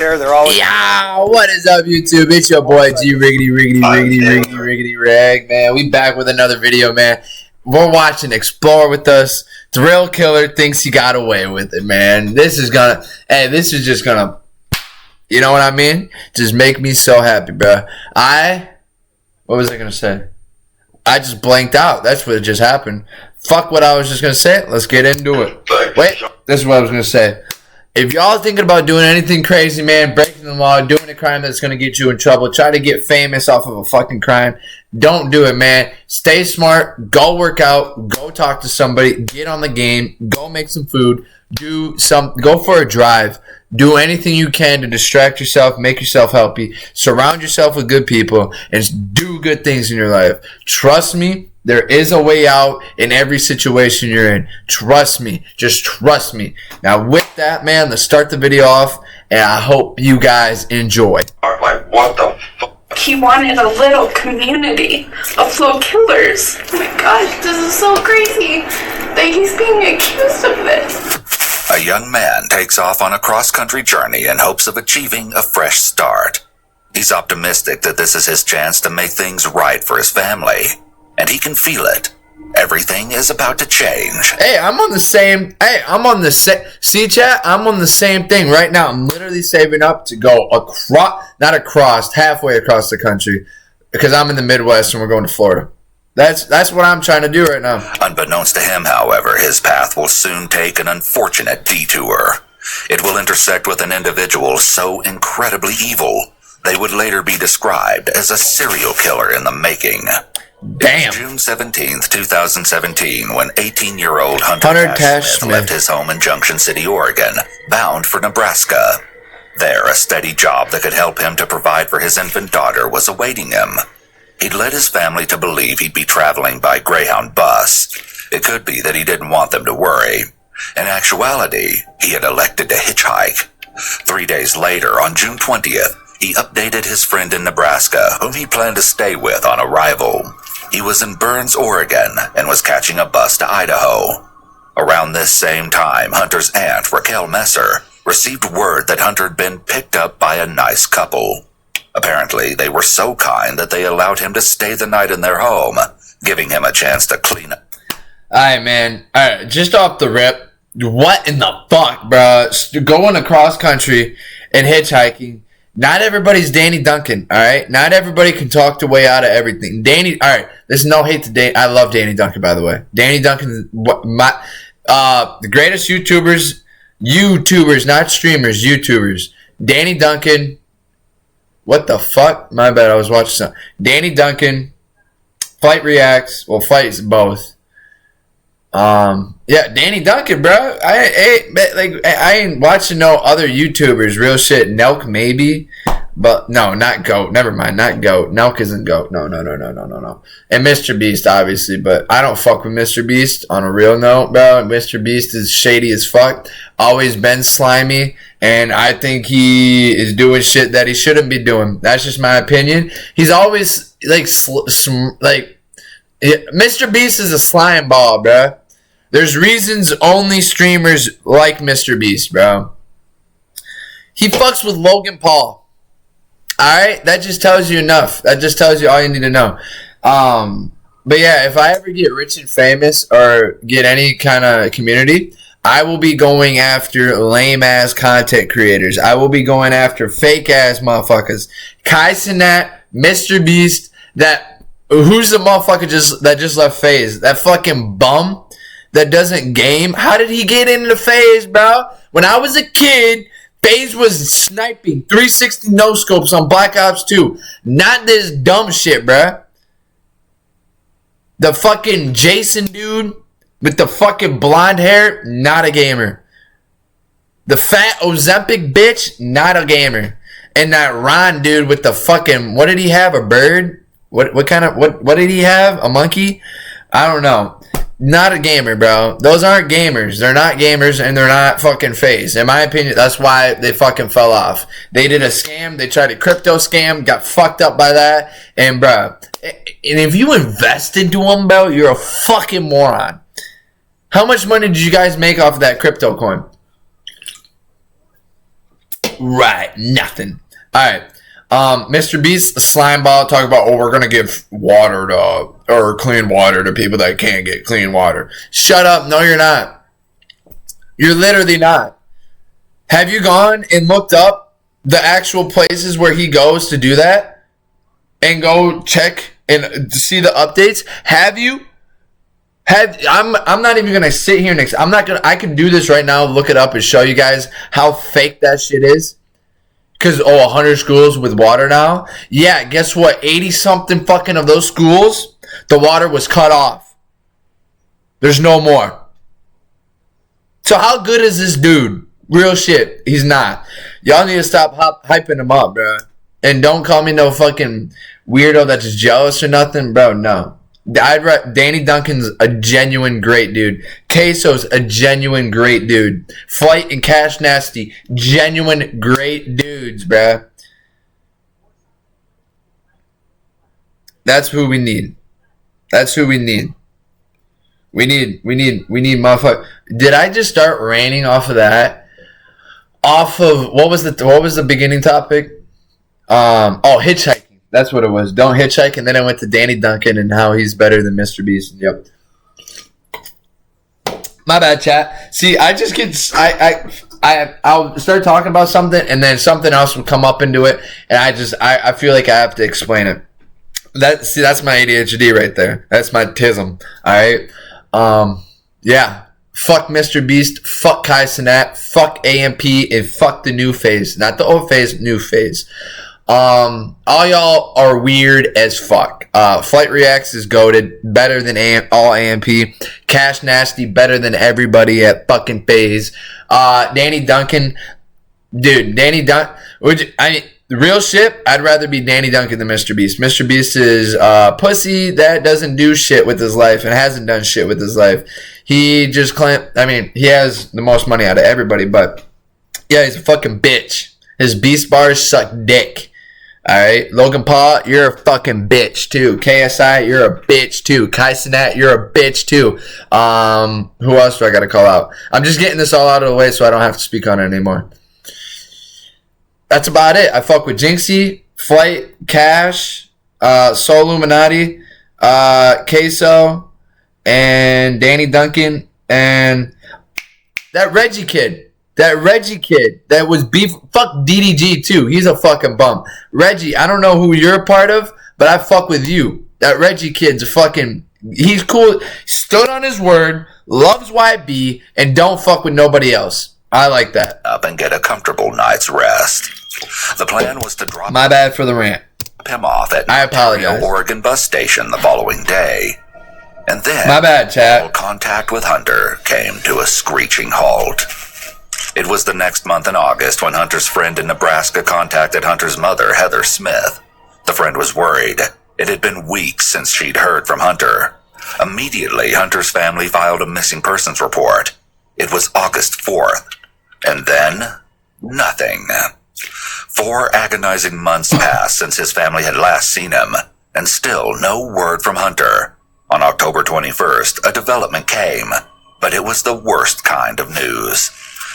They're always what is up, YouTube? It's your boy G-reg, man. We back with another video, man. We're watching Explore with Us. Thrill Killer thinks he got away with it, man. This is just gonna, you know what I mean? Just make me so happy, bro. What was I gonna say? I just blanked out. That's what just happened. Fuck what I was just gonna say. Let's get into it. Wait, this is what I was gonna say. If y'all thinking about doing anything crazy, man, breaking the law, doing a crime that's going to get you in trouble, try to get famous off of a fucking crime, don't do it, man. Stay smart. Go work out. Go talk to somebody. Get on the game. Go make some food. Go for a drive. Do anything you can to distract yourself, make yourself healthy. Surround yourself with good people, and do good things in your life. Trust me. There is a way out in every situation you're in. Trust me. Just trust me. Now, with that, man, let's start the video off, and I hope you guys enjoy. like, what the fuck? He wanted a little community of little killers. Oh my gosh, this is so crazy that he's being accused of this. A young man takes off on a cross-country journey in hopes of achieving a fresh start. He's optimistic that this is his chance to make things right for his family. And he can feel it. Everything is about to change. See, chat? I'm on the same thing right now. I'm literally saving up to go halfway across the country, because I'm in the Midwest and we're going to Florida. That's what I'm trying to do right now. Unbeknownst to him, however, his path will soon take an unfortunate detour. It will intersect with an individual so incredibly evil, they would later be described as a serial killer in the making. Damn. June 17th, 2017, when 18-year-old Hunter Cash Smith left his home in Junction City, Oregon, bound for Nebraska. There, a steady job that could help him to provide for his infant daughter was awaiting him. He'd led his family to believe he'd be traveling by Greyhound bus. It could be that he didn't want them to worry. In actuality, he had elected to hitchhike. 3 days later, on June 20th, he updated his friend in Nebraska, whom he planned to stay with on arrival. He was in Burns, Oregon, and was catching a bus to Idaho. Around this same time, Hunter's aunt, Raquel Messer, received word that Hunter had been picked up by a nice couple. Apparently, they were so kind that they allowed him to stay the night in their home, giving him a chance to clean up. Alright, man. Alright, just off the rip, what in the fuck, bro? Going across country and hitchhiking. Not everybody's Danny Duncan, alright? Not everybody can talk their way out of everything. Alright, there's no hate to Danny. I love Danny Duncan, by the way. Danny Duncan is the greatest YouTubers, not streamers, YouTubers. Danny Duncan. What the fuck? My bad, I was watching something. Danny Duncan, Fight Reacts, well, Fights both. Yeah, Danny Duncan, bro. I ain't watching no other YouTubers. Real shit. Nelk maybe, but no, not Goat. Never mind, not Goat. Nelk isn't Goat. No. And Mr. Beast, obviously, but I don't fuck with Mr. Beast on a real note, bro. Mr. Beast is shady as fuck. Always been slimy, and I think he is doing shit that he shouldn't be doing. That's just my opinion. He's always Mr. Beast is a slime ball, bro. There's reasons only streamers like Mr. Beast, bro. He fucks with Logan Paul. Alright? That just tells you enough. That just tells you all you need to know. But yeah, if I ever get rich and famous or get any kind of community, I will be going after lame-ass content creators. I will be going after fake-ass motherfuckers. Kai Cenat, Mr. Beast, who's the motherfucker that just left FaZe? That fucking bum that doesn't game. How did he get into FaZe, bro? When I was a kid, FaZe was sniping 360 no-scopes on Black Ops 2. Not this dumb shit, bro. The fucking Jason dude with the fucking blonde hair, not a gamer. The fat Ozempic bitch, not a gamer. And that Ron dude with the fucking, what did he have, a bird? What did he have, a monkey? I don't know. Not a gamer, bro. Those aren't gamers. They're not gamers, and they're not fucking FaZe. In my opinion, that's why they fucking fell off. They did a scam. They tried a crypto scam. Got fucked up by that. And, bro, and if you invest into them, bro, you're a fucking moron. How much money did you guys make off of that crypto coin? right. Nothing. All right. Mr. Beast, slime ball, talk about, we're going to give water to, or clean water to people that can't get clean water. Shut up. No, you're not. You're literally not. Have you gone and looked up the actual places where he goes to do that? And go check and see the updates? Have you? I'm not even going to sit here next. I can do this right now, look it up and show you guys how fake that shit is. Because, 100 schools with water now? Yeah, guess what? 80-something fucking of those schools, the water was cut off. There's no more. So how good is this dude? Real shit. He's not. Y'all need to stop hyping him up, bro. And don't call me no fucking weirdo that's just jealous or nothing, bro. No. Danny Duncan's a genuine great dude. Queso's a genuine great dude. Flight and Cash Nasty, genuine great dudes, bruh. That's who we need. That's who we need. We need motherfucker. Did I just start raining off of that? Off of what was the beginning topic? Hitchhiking. That's what it was. Don't hitchhike, and then I went to Danny Duncan and how he's better than Mr. Beast. Yep. My bad, chat. See, I just get I'll start talking about something, and then something else will come up into it, and I feel like I have to explain it. That's my ADHD right there. That's my tism. All right. Yeah. Fuck Mr. Beast. Fuck Kai Cenat. Fuck AMP, and fuck the new phase. Not the old phase. New phase. All y'all are weird as fuck. Flight Reacts is goated, better than all AMP. Cash Nasty, better than everybody at fucking phase. Danny Duncan, dude, real shit, I'd rather be Danny Duncan than Mr. Beast. Mr. Beast is pussy that doesn't do shit with his life and hasn't done shit with his life. He just he has the most money out of everybody, but yeah, he's a fucking bitch. His Beast bars suck dick. Alright, Logan Paul, you're a fucking bitch too. KSI, you're a bitch too. Kai Cenat, you're a bitch too. Who else do I gotta call out? I'm just getting this all out of the way so I don't have to speak on it anymore. That's about it. I fuck with Jinxie, Flight, Cash, Soul Illuminati, Queso, and Danny Duncan, and that Reggie kid. That was beef. Fuck DDG too. He's a fucking bum. Reggie, I don't know who you're a part of, but I fuck with you. That Reggie kid's a fucking. He's cool. Stood on his word. Loves YB and don't fuck with nobody else. I like that. Up and get a comfortable night's rest. The plan was to drop. My bad for the rant. Him off at I apologize. Oregon bus station the following day, and then my bad, chat. All contact with Hunter came to a screeching halt. It was the next month in August when Hunter's friend in Nebraska contacted Hunter's mother, Heather Smith. The friend was worried. It had been weeks since she'd heard from Hunter. Immediately, Hunter's family filed a missing persons report. It was August 4th. And then, nothing. 4 agonizing months passed since his family had last seen him, and still no word from Hunter. On October 21st, a development came, but it was the worst kind of news.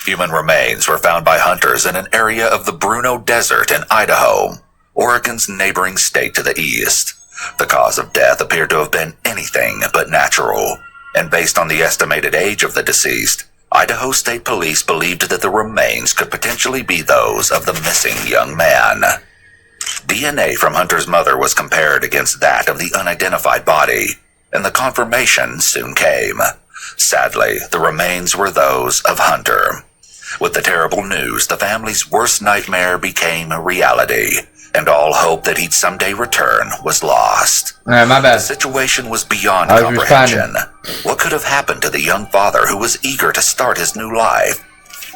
Human remains were found by hunters in an area of the Bruno Desert in Idaho, Oregon's neighboring state to the east. The cause of death appeared to have been anything but natural, and based on the estimated age of the deceased, Idaho State Police believed that the remains could potentially be those of the missing young man. DNA from Hunter's mother was compared against that of the unidentified body, and the confirmation soon came. Sadly, the remains were those of Hunter. With the terrible news, the family's worst nightmare became a reality, and all hope that he'd someday return was lost. Alright, my bad. The situation was beyond comprehension. What could have happened to the young father who was eager to start his new life?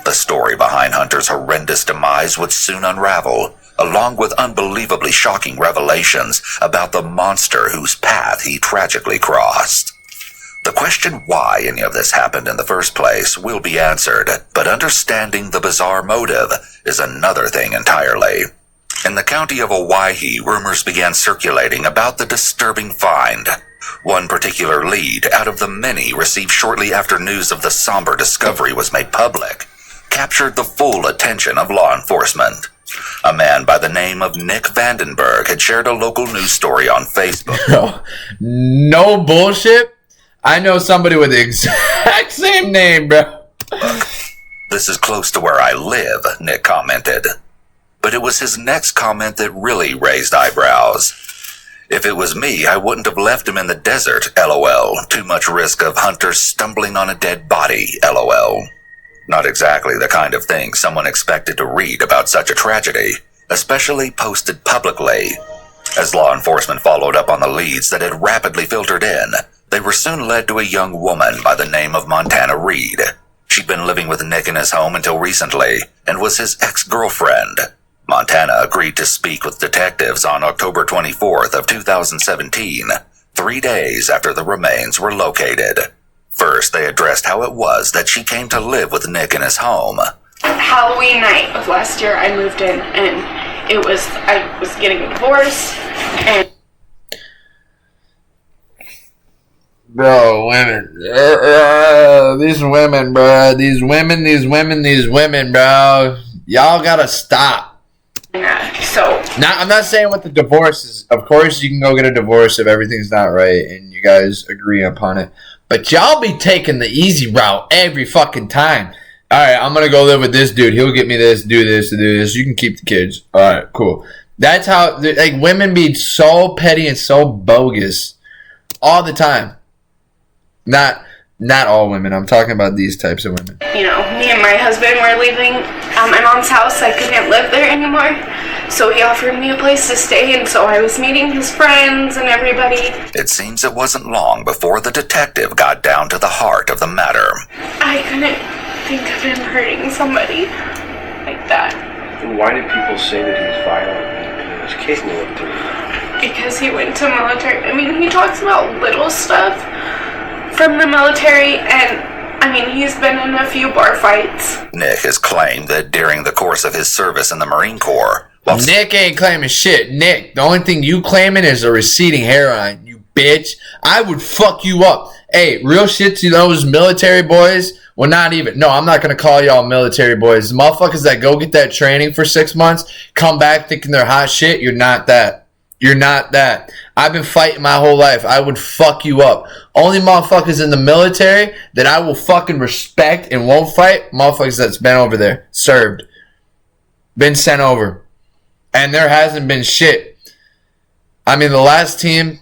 The story behind Hunter's horrendous demise would soon unravel, along with unbelievably shocking revelations about the monster whose path he tragically crossed. The question why any of this happened in the first place will be answered, but understanding the bizarre motive is another thing entirely. In the county of Owyhee, rumors began circulating about the disturbing find. One particular lead out of the many received shortly after news of the somber discovery was made public captured the full attention of law enforcement. A man by the name of Nick Vandenberg had shared a local news story on Facebook. Bro, no bullshit. I know somebody with the exact same name, bro. This is close to where I live, Nick commented. But it was his next comment that really raised eyebrows. If it was me, I wouldn't have left him in the desert, LOL. Too much risk of hunters stumbling on a dead body, LOL. Not exactly the kind of thing someone expected to read about such a tragedy, especially posted publicly. As law enforcement followed up on the leads that had rapidly filtered in, they were soon led to a young woman by the name of Montana Reed. She'd been living with Nick in his home until recently and was his ex-girlfriend. Montana agreed to speak with detectives on October 24th of 2017, 3 days after the remains were located. First, they addressed how it was that she came to live with Nick in his home. Halloween night of last year, I moved in, and I was getting a divorce, and... Bro, women. These women, bro. These women, bro. Y'all gotta stop. So... Now, I'm not saying what the divorce is. Of course, you can go get a divorce if everything's not right and you guys agree upon it. But y'all be taking the easy route every fucking time. Alright, I'm gonna go live with this dude. He'll get me this, do this, do this. You can keep the kids. Alright, cool. That's how, like, women be so petty and so bogus all the time. Not all women. I'm talking about these types of women. You know, me and my husband were leaving my mom's house. I couldn't live there anymore. So he offered me a place to stay, and so I was meeting his friends and everybody. It seems it wasn't long before the detective got down to the heart of the matter. I couldn't think of him hurting somebody like that. And why do people say that he's violent and is capable of doing that? Because he went to military. I mean, he talks about little stuff from the military, and I mean, he's been in a few bar fights. Nick has claimed that during the course of his service in the Marine Corps... Nick ain't claiming shit. Nick, the only thing you claiming is a receding hairline, you bitch. I would fuck you up. Hey, real shit to those military boys. Well, not even. No, I'm not going to call y'all military boys. The motherfuckers that go get that training for 6 months, come back thinking they're hot shit, you're not that. You're not that. I've been fighting my whole life. I would fuck you up. Only motherfuckers in the military that I will fucking respect and won't fight, motherfuckers that's been over there. Served. Been sent over. And there hasn't been shit. I mean, the last team...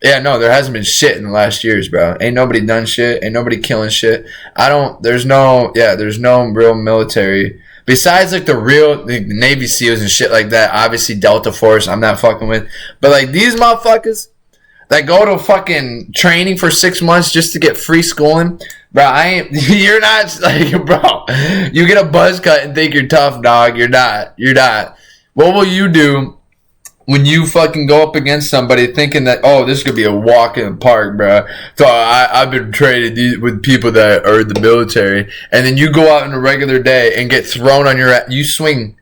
Yeah, no, there hasn't been shit in the last years, bro. Ain't nobody done shit. Ain't nobody killing shit. There's no real military... Besides, like, the Navy SEALs and shit like that, obviously Delta Force, I'm not fucking with. But, like, these motherfuckers that go to fucking training for 6 months just to get free schooling, bro, you're not, like, bro, you get a buzz cut and think you're tough, dog. You're not. What will you do when you fucking go up against somebody thinking that, oh, this could be a walk in the park, bro? So I've been traded with people that are in the military, and then you go out in a regular day and get thrown on your ass. You swing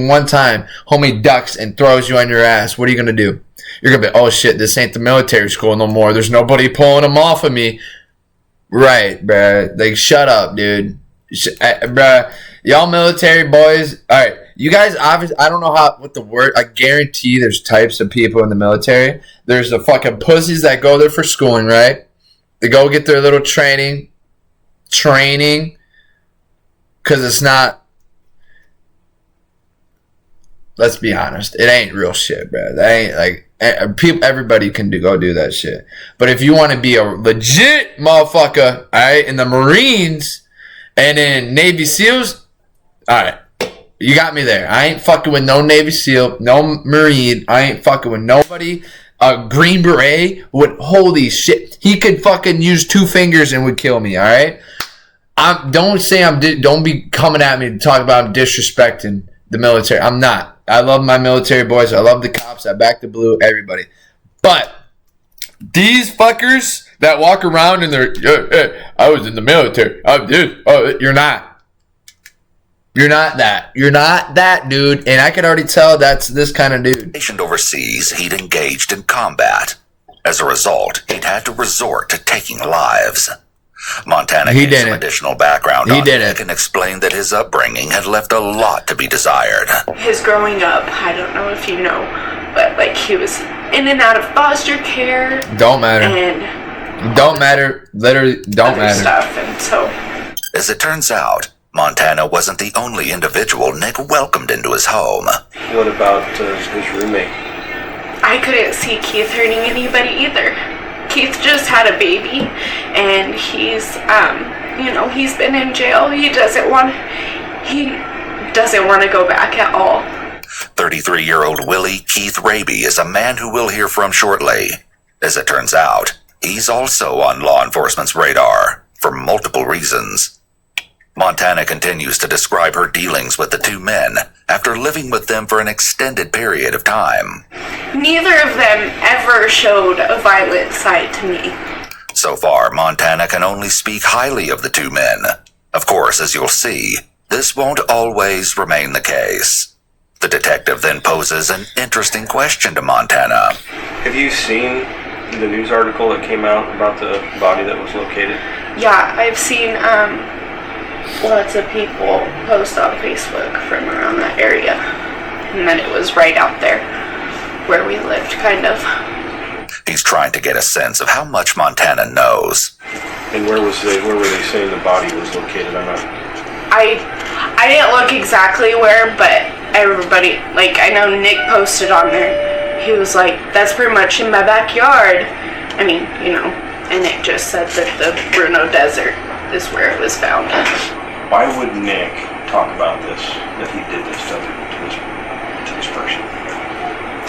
one time, homie ducks and throws you on your ass. What are you gonna do? You're gonna be, oh shit, this ain't the military school no more. There's nobody pulling them off of me. Right, bro. Like, shut up, dude. Bro, y'all military boys. All right. You guys, obviously, I don't know what the word, I guarantee there's types of people in the military. There's the fucking pussies that go there for schooling, right? They go get their little training, because it's not, let's be honest, it ain't real shit, bro. That ain't, like, everybody can go do that shit. But if you want to be a legit motherfucker, all right, in the Marines and in Navy SEALs, all right. You got me there. I ain't fucking with no Navy SEAL, no Marine. I ain't fucking with nobody. A Green Beret would, holy shit. He could fucking use 2 fingers and would kill me, alright? Don't be coming at me to talk about I'm disrespecting the military. I'm not. I love my military boys. I love the cops. I back the blue, everybody. But these fuckers that walk around and they're, I was in the military. You're not. You're not that. You're not that, dude. And I could already tell that's this kind of dude. Stationed overseas, he'd engaged in combat. As a result, he'd had to resort to taking lives. Montana He gave some didn't. additional background He on didn't. Nick and explained that his upbringing had left a lot to be desired. His growing up, I don't know if you know, but like he was in and out of foster care. Don't matter. And Don't matter. Literally, don't other matter. stuff, and so As it turns out, Montana wasn't the only individual Nick welcomed into his home. What about his roommate? I couldn't see Keith hurting anybody either. Keith just had a baby, and he's he's been in jail. He doesn't want to go back at all. 33-year-old Willie Keith Raby is a man who we'll hear from shortly. As it turns out, he's also on law enforcement's radar for multiple reasons. Montana continues to describe her dealings with the two men after living with them for an extended period of time. Neither of them ever showed a violent side to me. So far, Montana can only speak highly of the two men. Of course, as you'll see, this won't always remain the case. The detective then poses an interesting question to Montana. Have you seen the news article that came out about the body that was located? Yeah, I've seen lots of people post on Facebook from around that area. And then it was right out there where we lived, kind of. He's trying to get a sense of how much Montana knows. And where were they saying the body was located? I didn't look exactly where, but everybody, like, I know Nick posted on there. He was like, that's pretty much in my backyard. I mean, and Nick just said that the Bruno Desert is where it was found. Why would Nick talk about this, that he did this to this person?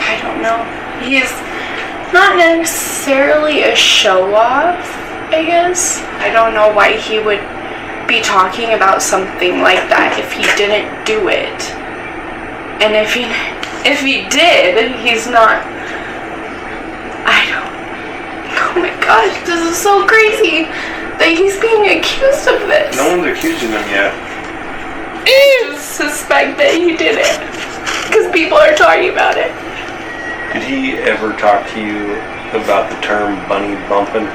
I don't know. He's not necessarily a show-off, I guess. I don't know why he would be talking about something like that if he didn't do it. And if he did, he's not... Oh my gosh, this is so crazy that he's being accused of this. No one's accusing him yet. I just suspect that he did it because people are talking about it. Did he ever talk to you about the term bunny bumping?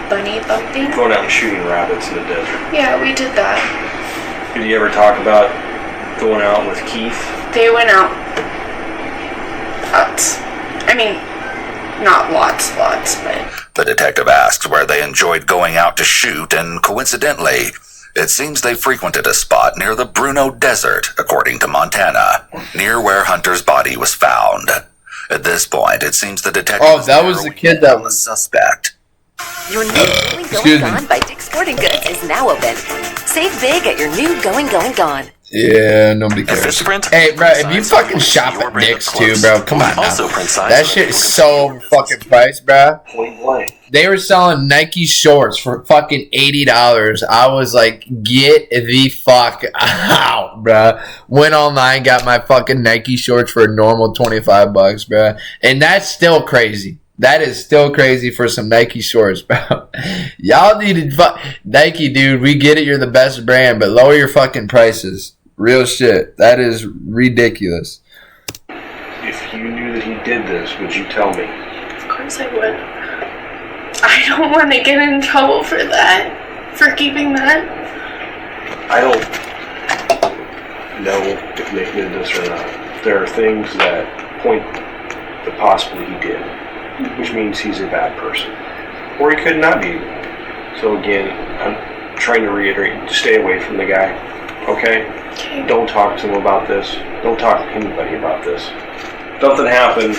Bunny bumping? Going out and shooting rabbits in the desert. Yeah, we did that. Did he ever talk about going out with Keith? They went out. Lots. I mean, not lots, but... The detective asks where they enjoyed going out to shoot, and coincidentally, it seems they frequented a spot near the Bruno Desert, according to Montana, near where Hunter's body was found. At this point, it seems the detective Oh, that was the kid that was the suspect. Your new Going Gone by Dick's Sporting Goods is now open. Save big at your new Going Gone. Yeah, nobody cares. Hey, bro, if you fucking shop at Dick's too, bro, come on now. That shit is so fucking priced, bro. Point blank. They were selling Nike shorts for fucking $80. I was like, get the fuck out, bro. Went online, got my fucking Nike shorts for a normal $25, bro. And that's still crazy. That is still crazy for some Nike shorts, bro. Y'all needed Nike, dude. We get it. You're the best brand, but lower your fucking prices. Real shit. That is ridiculous. If you knew that he did this, would you tell me? Of course I would. I don't want to get in trouble for that. For keeping that. I don't know if Nick did this or not. There are things that point that possibly he did, which means he's a bad person. Or he could not be. So again, I'm trying to reiterate, stay away from the guy, okay? Don't talk to him about this. Don't talk to anybody about this. Nothing happened,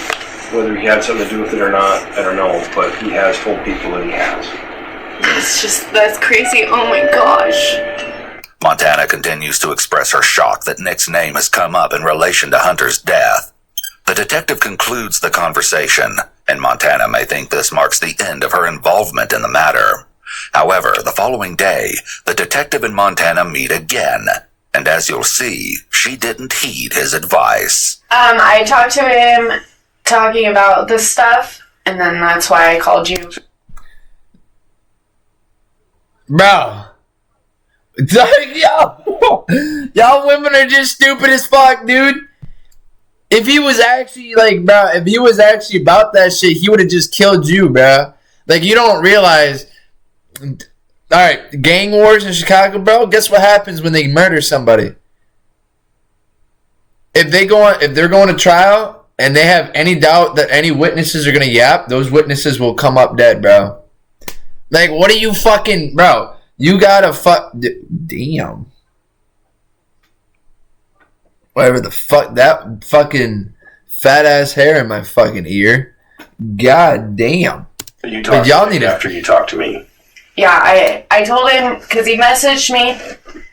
whether he had something to do with it or not, I don't know, but he has told people that he has. That's crazy. Oh my gosh. Montana continues to express her shock that Nick's name has come up in relation to Hunter's death. The detective concludes the conversation, and Montana may think this marks the end of her involvement in the matter. However, the following day, the detective and Montana meet again, and as you'll see, she didn't heed his advice. I talked to him talking about this stuff, and then that's why I called you. Bro. Y'all women are just stupid as fuck, dude. If he was actually, like, bro, if he was actually about that shit, he would have just killed you, bro. Like, you don't realize Alright, gang wars in Chicago, bro. Guess what happens when they murder somebody? If they're going to trial and they have any doubt that any witnesses are gonna yap, those witnesses will come up dead, bro. Like, what are you fucking, bro? You gotta damn. Whatever the fuck, that fucking fat ass hair in my fucking ear. God damn. You talked y'all need after you talked to me. Yeah, I told him, because he messaged me,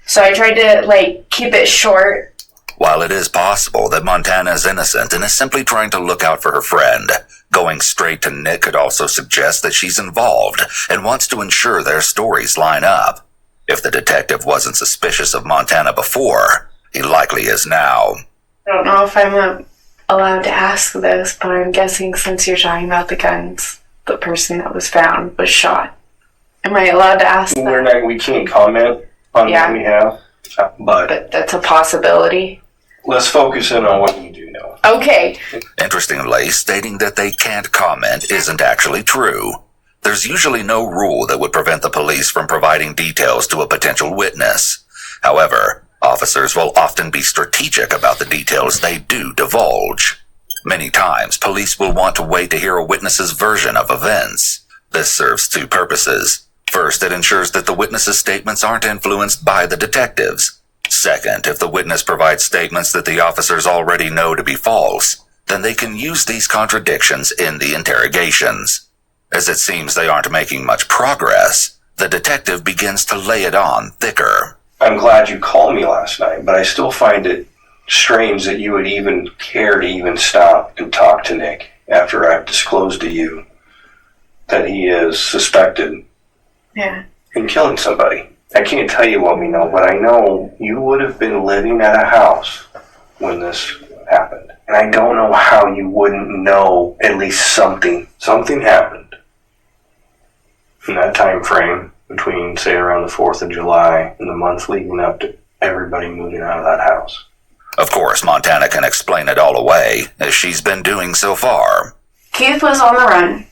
so I tried to, like, keep it short. While it is possible that Montana is innocent and is simply trying to look out for her friend, going straight to Nick could also suggest that she's involved and wants to ensure their stories line up. If the detective wasn't suspicious of Montana before, he likely is now. I don't know if I'm allowed to ask this, but I'm guessing since you're talking about the guns, the person that was found was shot. Am I allowed to ask that? We can't comment on what we have, but that's a possibility. Let's focus in on what you do know. Okay. Interestingly, stating that they can't comment isn't actually true. There's usually no rule that would prevent the police from providing details to a potential witness. However, officers will often be strategic about the details they do divulge. Many times, police will want to wait to hear a witness's version of events. This serves two purposes. First, it ensures that the witness's statements aren't influenced by the detectives. Second, if the witness provides statements that the officers already know to be false, then they can use these contradictions in the interrogations. As it seems they aren't making much progress, the detective begins to lay it on thicker. I'm glad you called me last night, but I still find it strange that you would even care to even stop and talk to Nick after I've disclosed to you that he is suspected in killing somebody. I can't tell you what we know, but I know you would have been living at a house when this happened. And I don't know how you wouldn't know at least something. Something happened in that time frame between, say, around the 4th of July and the month leading up to everybody moving out of that house. Of course, Montana can explain it all away, as she's been doing so far. Keith was on the run.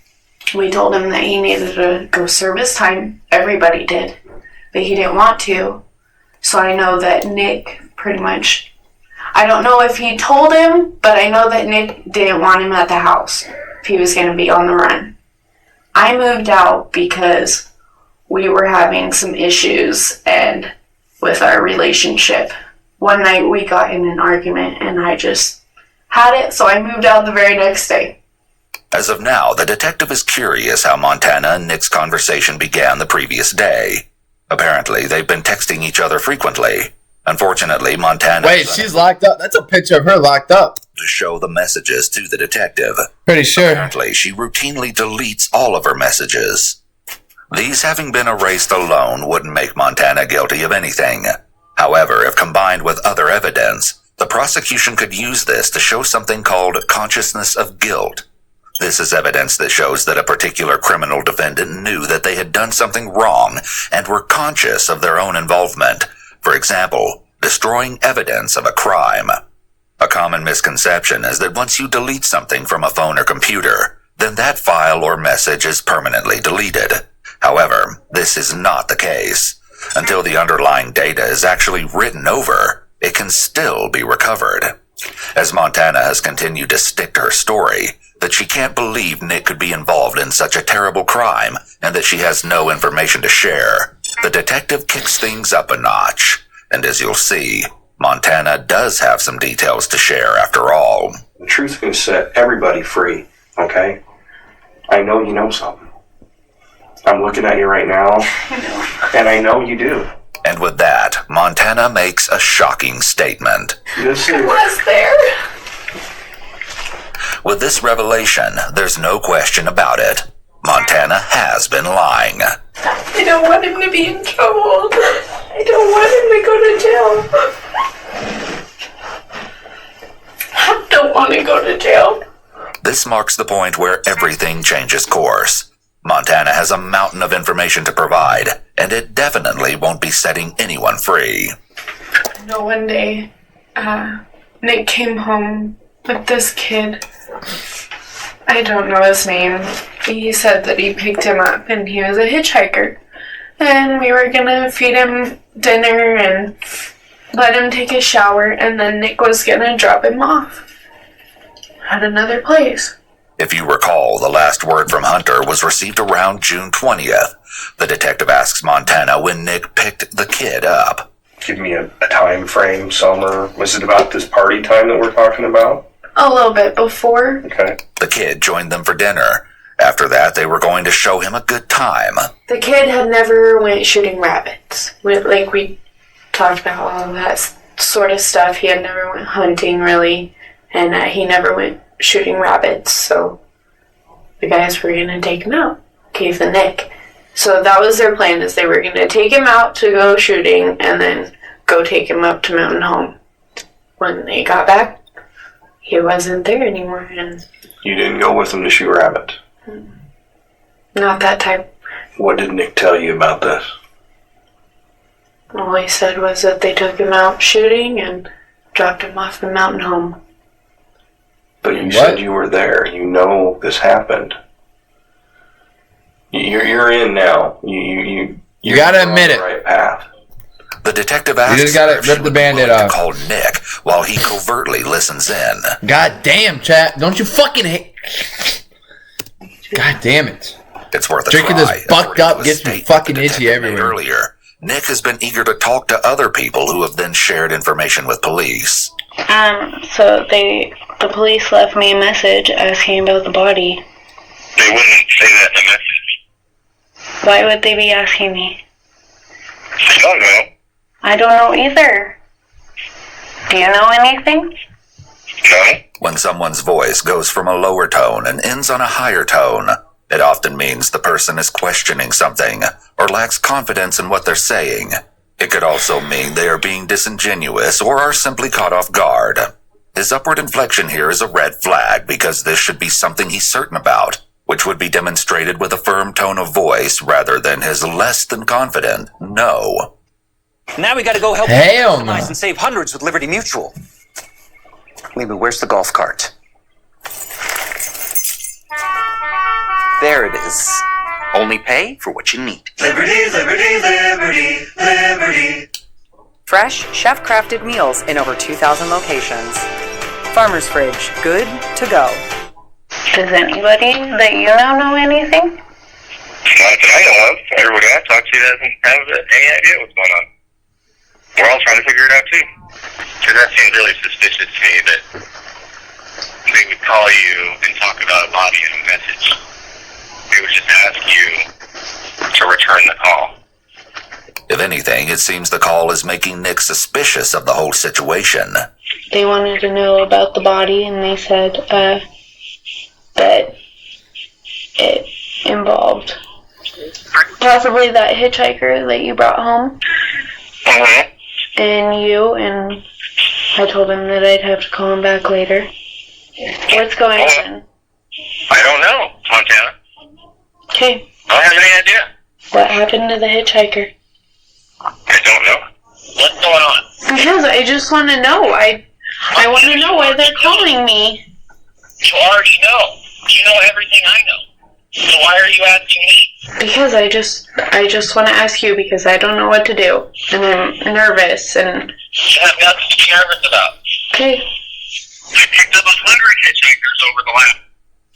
We told him that he needed to go serve his time. Everybody did. But he didn't want to. So I know that Nick pretty much... I don't know if he told him, but I know that Nick didn't want him at the house if he was going to be on the run. I moved out because we were having some issues and with our relationship. One night we got in an argument and I just had it, so I moved out the very next day. As of now, the detective is curious how Montana and Nick's conversation began the previous day. Apparently, they've been texting each other frequently. Unfortunately, Montana... Wait, she's locked up? That's a picture of her locked up. ...to show the messages to the detective. Pretty sure. Apparently, she routinely deletes all of her messages. These having been erased alone wouldn't make Montana guilty of anything. However, if combined with other evidence, the prosecution could use this to show something called consciousness of guilt. This is evidence that shows that a particular criminal defendant knew that they had done something wrong and were conscious of their own involvement. For example, destroying evidence of a crime. A common misconception is that once you delete something from a phone or computer, then that file or message is permanently deleted. However, this is not the case. Until the underlying data is actually written over, it can still be recovered. As Montana has continued to stick to her story, that she can't believe Nick could be involved in such a terrible crime and that she has no information to share, the detective kicks things up a notch. And as you'll see, Montana does have some details to share after all. The truth can set everybody free, okay? I know you know something. I'm looking at you right now, and I know you do. And with that, Montana makes a shocking statement. This I was there. With this revelation, there's no question about it. Montana has been lying. I don't want him to be in trouble. I don't want him to go to jail. I don't want to go to jail. This marks the point where everything changes course. Montana has a mountain of information to provide, and it definitely won't be setting anyone free. No, one day, Nick came home with this kid. I don't know his name. He said that he picked him up and he was a hitchhiker. and we were gonna feed him dinner and let him take a shower, and then Nick was gonna drop him off at another place. If you recall, the last word from Hunter was received around June 20th. The detective asks Montana when Nick picked the kid up. Give me a time frame, summer. Was it about this party time that we're talking about? A little bit before. Okay. The kid joined them for dinner. After that, they were going to show him a good time. The kid had never went shooting rabbits. We talked about all of that sort of stuff. He had never went hunting, really, and he never went shooting rabbits, so the guys were going to take him out, Keith and Nick. So that was their plan, is they were going to take him out to go shooting and then go take him up to Mountain Home. When they got back, he wasn't there anymore. And You didn't go with them to shoot rabbits? Not that type. What did Nick tell you about this? All he said was that they took him out shooting and dropped him off in Mountain Home. But you said you were there. You know this happened. You're in now. You gotta admit it. Right path. The detective asks you just gotta rip the Band-Aid off. Call Nick while he covertly listens in. God damn, chat! Don't you fucking hate? God damn it! It's worth a Drinking try. this fucked up gets me fucking itchy everywhere. Earlier, Nick has been eager to talk to other people who have then shared information with police. So the police left me a message asking about the body. They wouldn't say that in the message. Why would they be asking me? I don't know. I don't know either. Do you know anything? No. When someone's voice goes from a lower tone and ends on a higher tone, it often means the person is questioning something or lacks confidence in what they're saying. It could also mean they are being disingenuous or are simply caught off guard. His upward inflection here is a red flag because this should be something he's certain about, which would be demonstrated with a firm tone of voice rather than his less than confident no. Now we gotta go help Hell no. and save hundreds with Liberty Mutual. Maybe where's the golf cart? There it is. Only pay for what you need. Liberty, liberty, liberty, liberty. Fresh, chef-crafted meals in over 2,000 locations. Farmer's Fridge, good to go. Does anybody that you know anything? Not that I know of. Everybody I talk to doesn't have any idea what's going on. We're all trying to figure it out too. Because that seems really suspicious to me that they would call you and talk about a body in a message. They would just ask you to return the call. If anything, it seems the call is making Nick suspicious of the whole situation. They wanted to know about the body, and they said that it involved possibly that hitchhiker that you brought home, and you, and I told him that I'd have to call him back later. What's going on? I don't know, Montana. Okay. I don't have any idea. What happened to the hitchhiker? I don't know. What's going on? Because I just want to know. I want to know why they're calling me. You already know. You know everything I know. So why are you asking me? Because I just want to ask you because I don't know what to do. And I'm nervous and... You have nothing to be nervous about. Okay. I picked up 100 hitchhikers over the last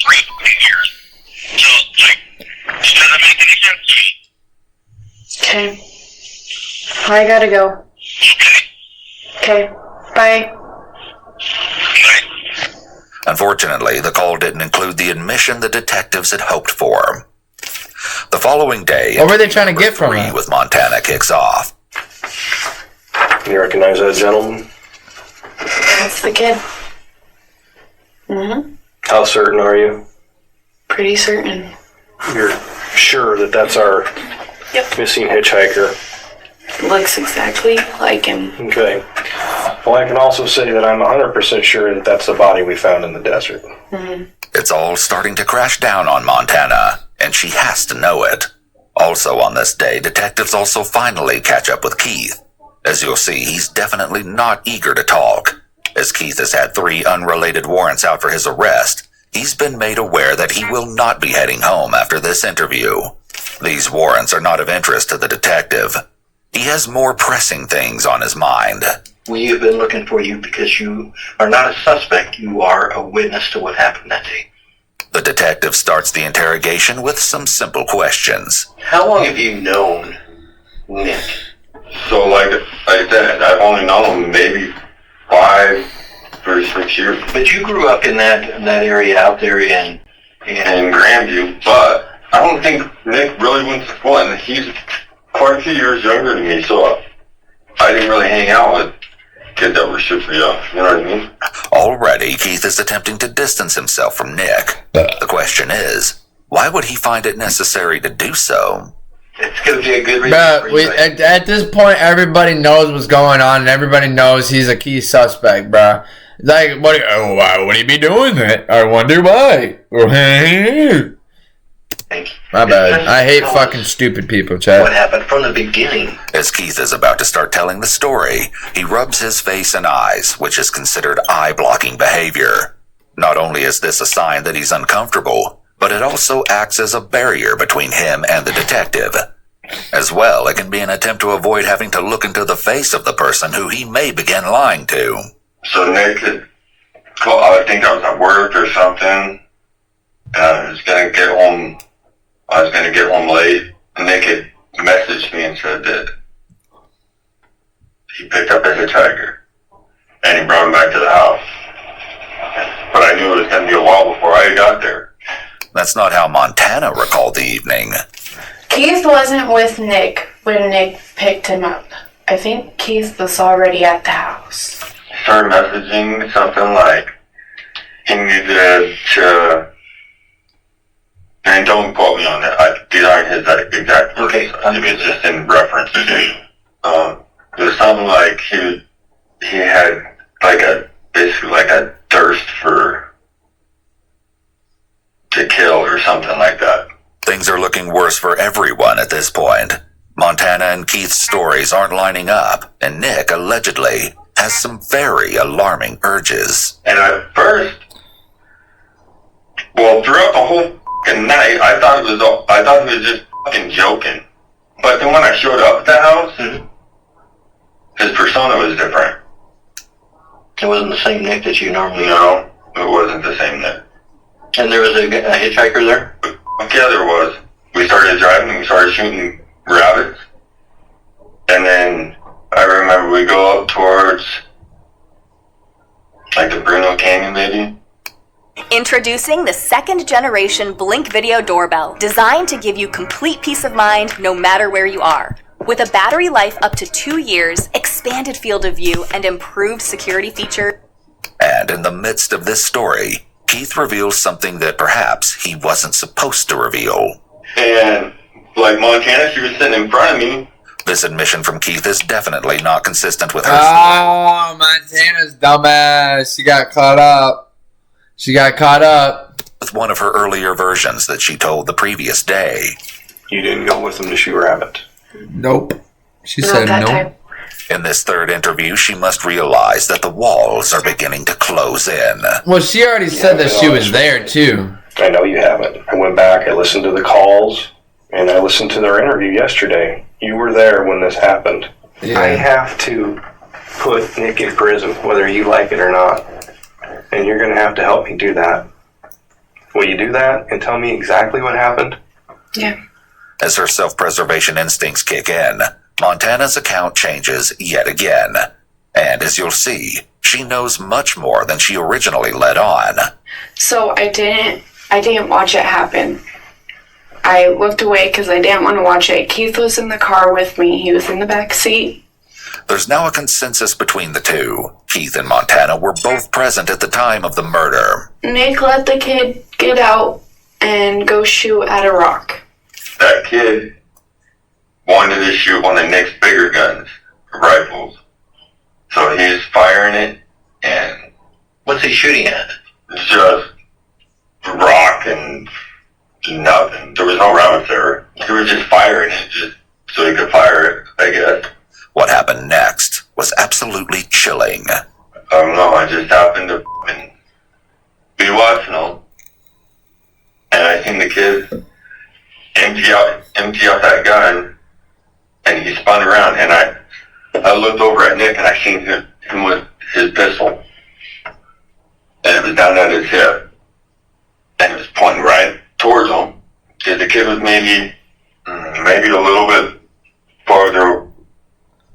3 years. So, it doesn't make any sense to me. Okay. I gotta go. Okay. Bye. Unfortunately, the call didn't include the admission the detectives had hoped for. The following day, what were they trying to get from me her? With Montana kicks off. You recognize that gentleman? That's the kid. Mm-hmm. How certain are you? Pretty certain. You're sure that that's our missing hitchhiker? Looks exactly like him. Okay. Well, I can also say that I'm 100% sure that that's the body we found in the desert. Mm-hmm. It's all starting to crash down on Montana, and she has to know it. Also on this day, detectives also finally catch up with Keith. As you'll see, he's definitely not eager to talk. As Keith has had 3 unrelated warrants out for his arrest, he's been made aware that he will not be heading home after this interview. These warrants are not of interest to the detective. He has more pressing things on his mind. We have been looking for you because you are not a suspect. You are a witness to what happened that day. The detective starts the interrogation with some simple questions. How long have you known Nick? So, like I said, I've only known him maybe 5 or 6 years. But you grew up in that area out there in Grandview, but I don't think Nick really went to school, and he's quite a few years younger than me, so I didn't really hang out with kids that were super young, you know what I mean? Already, Keith is attempting to distance himself from Nick. The question is, why would he find it necessary to do so? It's going to be a good reason. Bruh, at this point, everybody knows what's going on, and everybody knows he's a key suspect, bruh. Like, why would he be doing that? I wonder why. My bad. I hate fucking stupid people, Chad. What happened from the beginning? As Keith is about to start telling the story, he rubs his face and eyes, which is considered eye-blocking behavior. Not only is this a sign that he's uncomfortable, but it also acts as a barrier between him and the detective. As well, it can be an attempt to avoid having to look into the face of the person who he may begin lying to. So Nick had called, I think I was at work or something, and I was going to get home late, and Nick had messaged me and said that he picked up a hitchhiker, and he brought him back to the house. But I knew it was going to be a while before I got there. That's not how Montana recalled the evening. Keith wasn't with Nick when Nick picked him up. I think Keith was already at the house. He started messaging something like he needed to, and don't quote me on that, these aren't his exact words. Okay. It's just in reference. It was something like he had basically a thirst to kill or something like that. Things are looking worse for everyone at this point. Montana and Keith's stories aren't lining up, and Nick allegedly has some very alarming urges. And at first, throughout the whole fucking night, I thought he was just fucking joking. But then when I showed up at the house, his persona was different. It wasn't the same Nick that you normally know. No, it wasn't the same Nick. And there was a hitchhiker there? Yeah, there was. We started driving and we started shooting rabbits. And then I remember we go up towards the Bruno Canyon maybe. Introducing the second generation Blink Video Doorbell, designed to give you complete peace of mind no matter where you are. With a battery life up to 2 years, expanded field of view, and improved security features. And in the midst of this story, Keith reveals something that perhaps he wasn't supposed to reveal. And, Montana, she was sitting in front of me. This admission from Keith is definitely not consistent with her story. Montana's dumbass. She got caught up. With one of her earlier versions that she told the previous day. You didn't go with them to shoot rabbit? Nope. She said no. Time. In this third interview, she must realize that the walls are beginning to close in. Well, she already said that she was there, too. I know you haven't. I went back, I listened to the calls, and I listened to their interview yesterday. You were there when this happened. Yeah. I have to put Nick in prison, whether you like it or not. And you're going to have to help me do that. Will you do that and tell me exactly what happened? Yeah. As her self-preservation instincts kick in, Montana's account changes yet again. And as you'll see, she knows much more than she originally let on. So I didn't watch it happen. I looked away because I didn't want to watch it. Keith was in the car with me. He was in the back seat. There's now a consensus between the two. Keith and Montana were both present at the time of the murder. Nick let the kid get out and go shoot at a rock. That kid wanted to shoot one of Nick's bigger guns, rifles. So he's firing it, and what's he shooting at? Just rock and nothing. There was no rounds there. He was just firing it just so he could fire it, I guess. What happened next was absolutely chilling. I don't know, I just happened to be watching them, and I seen the kid empty out empty out that gun, and he spun around, and I looked over at Nick, and I seen him with his pistol, and it was down at his hip, and it was pointing right towards him. The kid was maybe a little bit farther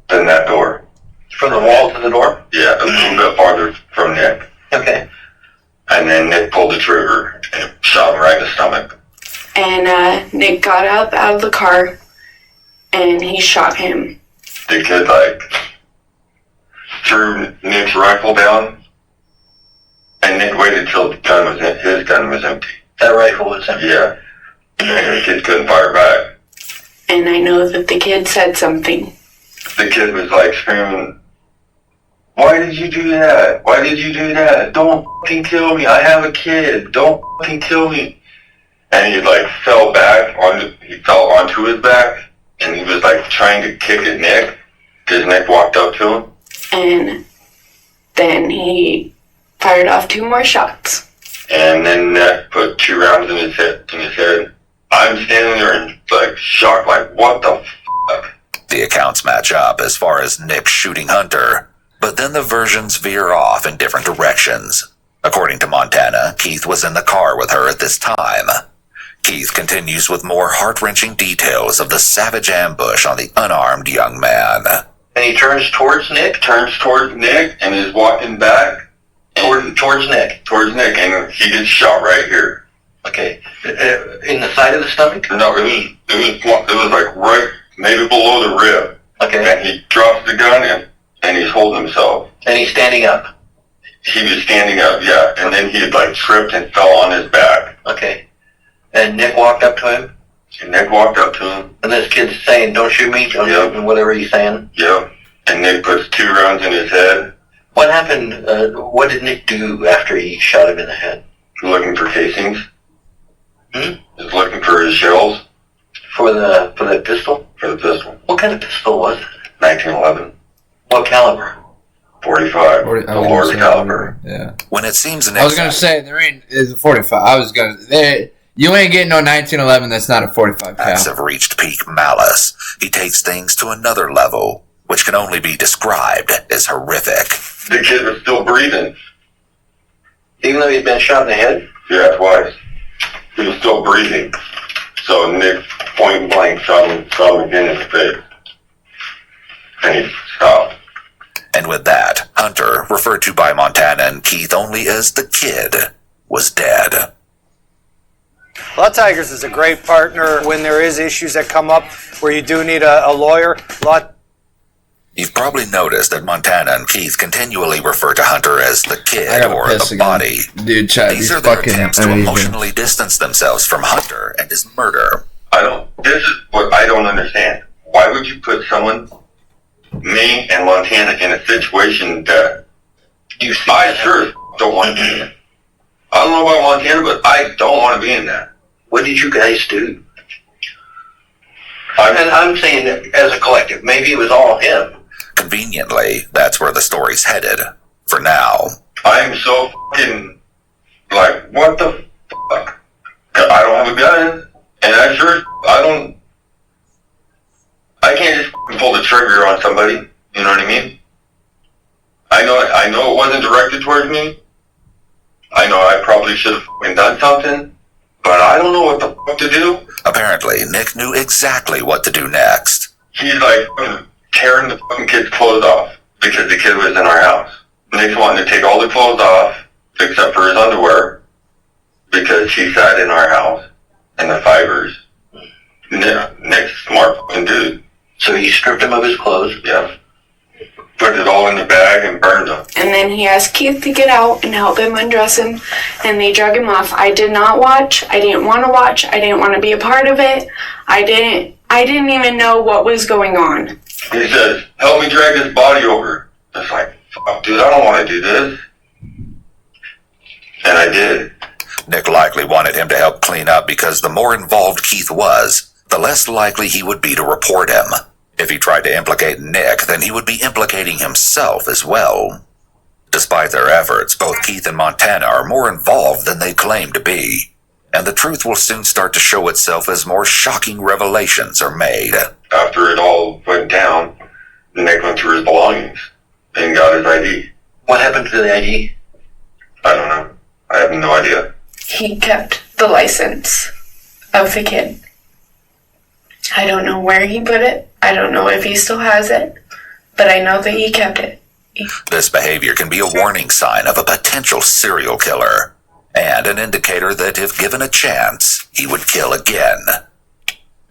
than that door. From the wall to the door? Yeah, a little bit farther from Nick. Okay. And then Nick pulled the trigger and shot him right in the stomach. And Nick got up out of the car and he shot him. The kid, threw Nick's rifle down, and Nick waited till his gun was empty. That rifle was empty? Yeah. And the kid couldn't fire back. And I know that the kid said something. The kid was screaming, "Why did you do that? Why did you do that? Don't fucking kill me. I have a kid. Don't fucking kill me." And he fell onto his back, and he was trying to kick at Nick, because Nick walked up to him. And then he fired off 2 more shots. And then Nick put 2 rounds in his head. I'm standing there in shock, what the fuck? The accounts match up as far as Nick shooting Hunter, but then the versions veer off in different directions. According to Montana, Keith was in the car with her at this time. Keith continues with more heart-wrenching details of the savage ambush on the unarmed young man. And he turns towards Nick? And is walking back. Towards Nick? Towards Nick, and he gets shot right here. Okay. In the side of the stomach? No, it was right, maybe below the rib. Okay. And he drops the gun, and he's holding himself. And he's standing up? He was standing up, yeah. And then he tripped and fell on his back. Okay. And Nick walked up to him? And Nick walked up to him. And this kid's saying, "Don't shoot me, don't shoot me," whatever he's saying? Yep. And Nick puts 2 rounds in his head. What happened, what did Nick do after he shot him in the head? Looking for casings. He's looking for his shells. For the pistol? For the pistol. What kind of pistol was it? 1911. What caliber? 45. The Lord's caliber. Yeah. When it seems I was gonna say it's a 45. You ain't getting no 1911. That's not a 45 cal. Have reached peak malice. He takes things to another level, which can only be described as horrific. The kid was still breathing. Even though he'd been shot in the head? Yeah, twice. He was still breathing. So Nick point blank shot him again in the face. And he stopped. And with that, Hunter, referred to by Montana and Keith only as the kid, was dead. Law Tigers is a great partner when there is issues that come up where you do need a lawyer. You've probably noticed that Montana and Keith continually refer to Hunter as the kid or the body. Dude, Chad, these are their attempts to emotionally distance themselves from Hunter and his murder. This is what I don't understand. Why would you put me and Montana in a situation that I sure don't want to be in? I don't know about Montana, but I don't want to be in that. What did you guys do? And I'm saying that as a collective, maybe it was all him. Conveniently, that's where the story's headed. For now. I'm so fucking what the fuck? I don't have a gun, and I can't just pull the trigger on somebody. You know what I mean? I know it wasn't directed towards me. I know I probably should have done something, but I don't know what the fuck to do. Apparently, Nick knew exactly what to do next. He's tearing the fucking kid's clothes off because the kid was in our house. Nick's wanting to take all the clothes off except for his underwear because he sat in our house and the fibers. Nick's a smart fucking dude. So he stripped him of his clothes? Yeah. Put it all in the bag and burned them. And then he asked Keith to get out and help him undress him, and they drug him off. I did not watch. I didn't want to watch. I didn't want to be a part of it. I didn't even know what was going on. He says, "Help me drag this body over." It's fuck, dude, I don't want to do this. And I did. Nick likely wanted him to help clean up because the more involved Keith was, the less likely he would be to report him. If he tried to implicate Nick, then he would be implicating himself as well. Despite their efforts, both Keith and Montana are more involved than they claim to be. and the truth will soon start to show itself as more shocking revelations are made. After it all went down, Nick went through his belongings and got his ID. What happened to the ID? I don't know. I have no idea. He kept the license of the kid. I don't know where he put it. I don't know if he still has it, but I know that he kept it. This behavior can be a warning sign of a potential serial killer, and an indicator that if given a chance, he would kill again.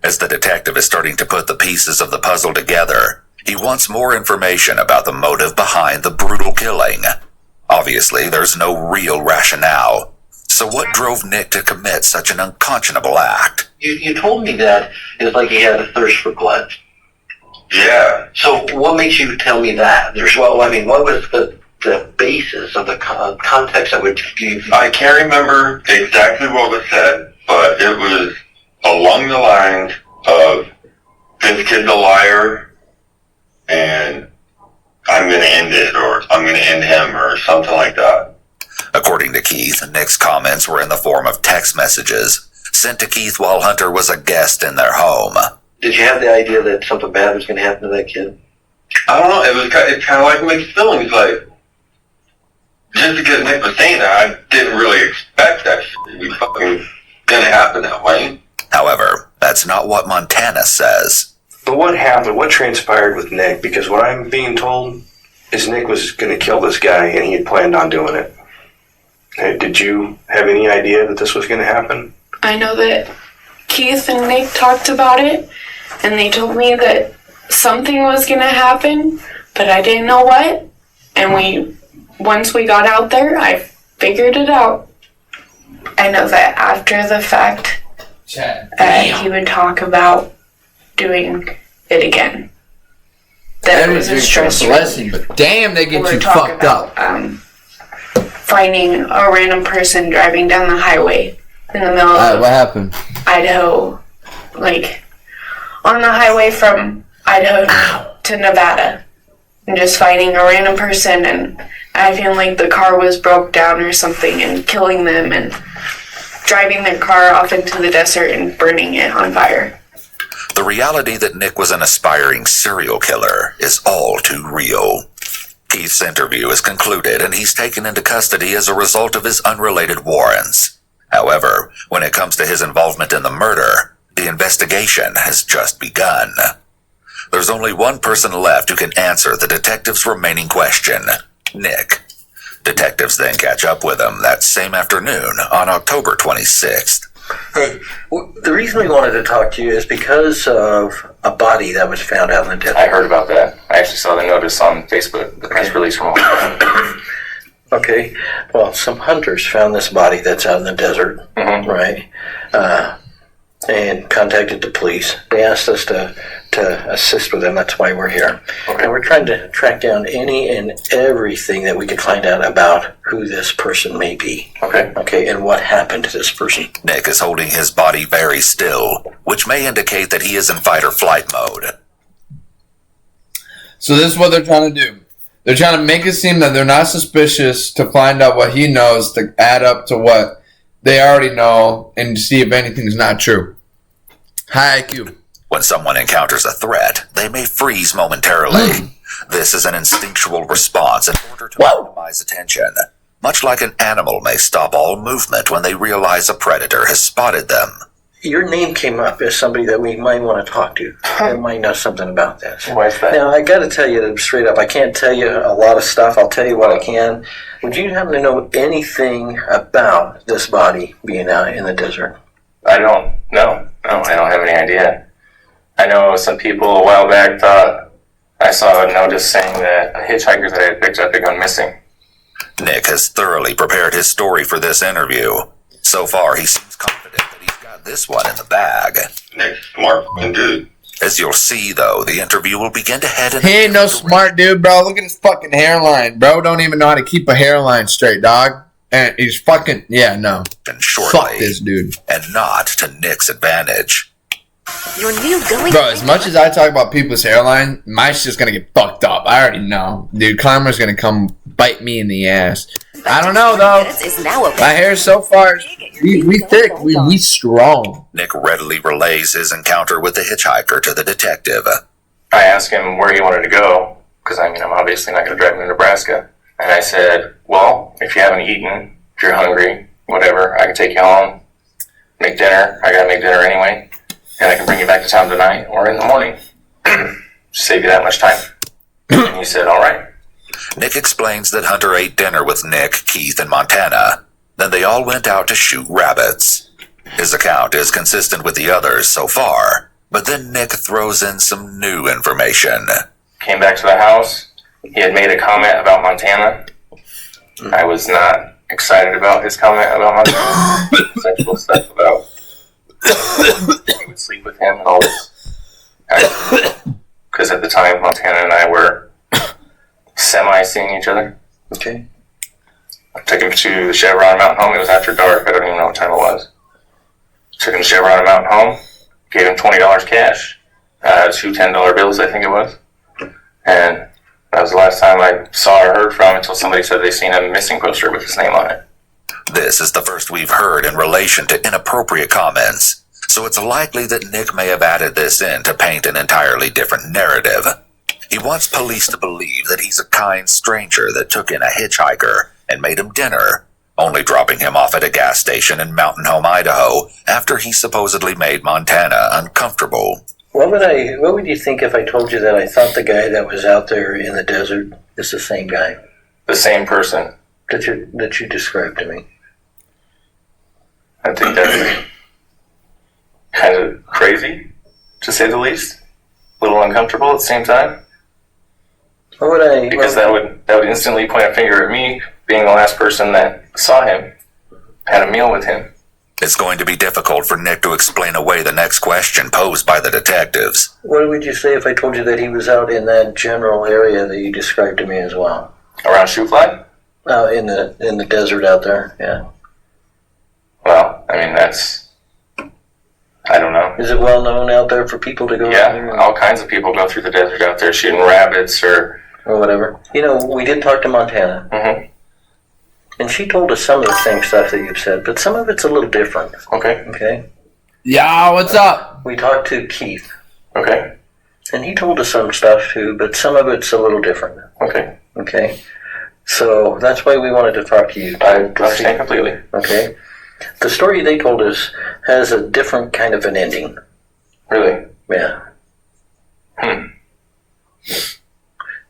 As the detective is starting to put the pieces of the puzzle together, he wants more information about the motive behind the brutal killing. Obviously, there's no real rationale. So what drove Nick to commit such an unconscionable act? You told me that it's like he had a thirst for blood. Yeah. So what makes you tell me that? What was the basis of the context that would give you? I can't remember exactly what was said, but it was along the lines of, this kid's a liar, and I'm going to end it, or I'm going to end him, or something like that. According to Keith, Nick's comments were in the form of text messages sent to Keith while Hunter was a guest in their home. Did you have the idea that something bad was going to happen to that kid? I don't know. It's kind of like mixed feelings. Like, just because Nick was saying that, I didn't really expect that shit to be fucking going to happen that way. However, that's not what Montana says. But what happened? What transpired with Nick? Because what I'm being told is Nick was going to kill this guy, and he had planned on doing it. Hey, did you have any idea that this was going to happen? I know that Keith and Nick talked about it, and they told me that something was going to happen, but I didn't know what. And once we got out there, I figured it out. I know that after the fact, he would talk about doing it again. That was a stress blessing, but damn, they get you fucked up. Finding a random person driving down the highway in the middle of what happened? Idaho, like on the highway from Idaho to Nevada, and just finding a random person and acting like the car was broke down or something and killing them and driving their car off into the desert and burning it on fire. The reality that Nick was an aspiring serial killer is all too real. Keith's interview is concluded and he's taken into custody as a result of his unrelated warrants. However, when it comes to his involvement in the murder, the investigation has just begun. There's only one person left who can answer the detective's remaining question, Nick. Detectives then catch up with him that same afternoon on October 26th. Hey, the reason we wanted to talk to you is because of a body that was found out in the desert. I heard about that. I actually saw the notice on Facebook, the press release from Okay, well, some hunters found this body that's out in the desert, right? And contacted the police. They asked us to assist with them. That's why we're here. Okay. And we're trying to track down any and everything that we could find out about who this person may be. Okay, and what happened to this person. Nick is holding his body very still, which may indicate that he is in fight or flight mode. So this is what they're trying to do. They're trying to make it seem that they're not suspicious to find out what he knows to add up to what they already know and to see if anything's not true. High IQ. When someone encounters a threat, they may freeze momentarily. This is an instinctual response in order to minimize attention. Much like an animal may stop all movement when they realize a predator has spotted them. Your name came up as somebody that we might want to talk to. That might know something about this. Why is that? Now, I got to tell you straight up, I can't tell you a lot of stuff. I'll tell you what I can. Would you happen to know anything about this body being out in the desert? I don't know. No, I don't have any idea. I know some people a while back thought I saw a notice saying that a hitchhiker that I had picked up had gone missing. Nick has thoroughly prepared his story for this interview. So far, he seems confident that he's got this one in the bag. Nick's smart dude. As you'll see, though, the interview will begin to head in. He ain't no smart dude, bro. Look at his fucking hairline, bro. Don't even know how to keep a hairline straight, dog. And he's fucking, yeah, no. And shortly, fuck this dude. And not to Nick's advantage. Your new going. Bro, as much as I talk about people's hairline, my shit's gonna get fucked up. I already know. Dude, Climber's gonna come bite me in the ass. I don't know, though. My hair so far, we thick. We strong. Nick readily relays his encounter with the hitchhiker to the detective. I asked him where he wanted to go, because I mean, I'm obviously not going to drive him to Nebraska. And I said, well, if you haven't eaten, if you're hungry, whatever, I can take you home, make dinner. I got to make dinner anyway. And I can bring you back to town tonight or in the morning. Save you that much time. And he said, all right. Nick explains that Hunter ate dinner with Nick, Keith, and Montana. Then they all went out to shoot rabbits. His account is consistent with the others so far, but then Nick throws in some new information. Came back to the house. He had made a comment about Montana. I was not excited about his comment about Montana. Sexual stuff about he would sleep with him and all this. Because at the time, Montana and I were semi-seeing each other. Okay. I took him to the Chevron Mountain Home. It was after dark. I don't even know what time it was. Took him to Chevron Mountain Home. Gave him $20 cash. 2 $10 bills, I think it was. And that was the last time I saw or heard from him until somebody said they seen a missing poster with his name on it. This is the first we've heard in relation to inappropriate comments, so it's likely that Nick may have added this in to paint an entirely different narrative. He wants police to believe that he's a kind stranger that took in a hitchhiker and made him dinner, only dropping him off at a gas station in Mountain Home, Idaho, after he supposedly made Montana uncomfortable. What would you think if I told you that I thought the guy that was out there in the desert is the same guy? The same person. That you described to me. I think that's kind of crazy, to say the least. A little uncomfortable at the same time. Because that would instantly point a finger at me, being the last person that saw him, had a meal with him. It's going to be difficult for Nick to explain away the next question posed by the detectives. What would you say if I told you that he was out in that general area that you described to me as well? Around Shoe Fly? In the desert out there, yeah. Well, I mean, that's... I don't know. Is it well known out there for people to go out there? Yeah, all kinds of people go through the desert out there shooting rabbits or whatever. You know, we did talk to Montana. Mm-hmm. And she told us some of the same stuff that you've said, but some of it's a little different. Okay. Yeah, what's up? We talked to Keith. Okay. And he told us some stuff too, but some of it's a little different. Okay. So that's why we wanted to talk to you. I understand completely. Okay. The story they told us has a different kind of an ending. Really? Yeah.